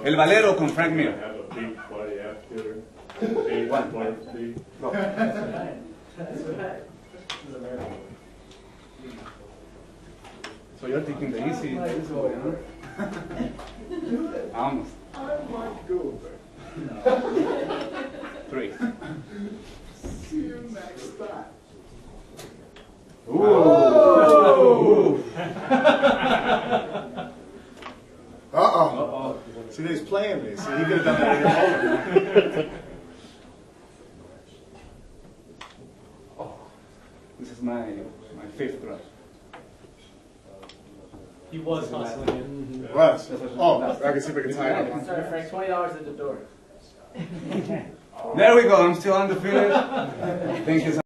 El Balero con Frank Mir. Go. So you're taking the easy this way, huh? Vamos. 3. See you next time. Ooh. Uh-oh. See, he's playing me. See, he could have done that in your This is my 5th brush. He was hustling. Russ. Oh, I can see if I can tie it up. Sorry, Frank, $20 at the door. There we go. I'm still undefeated. Thank you so much.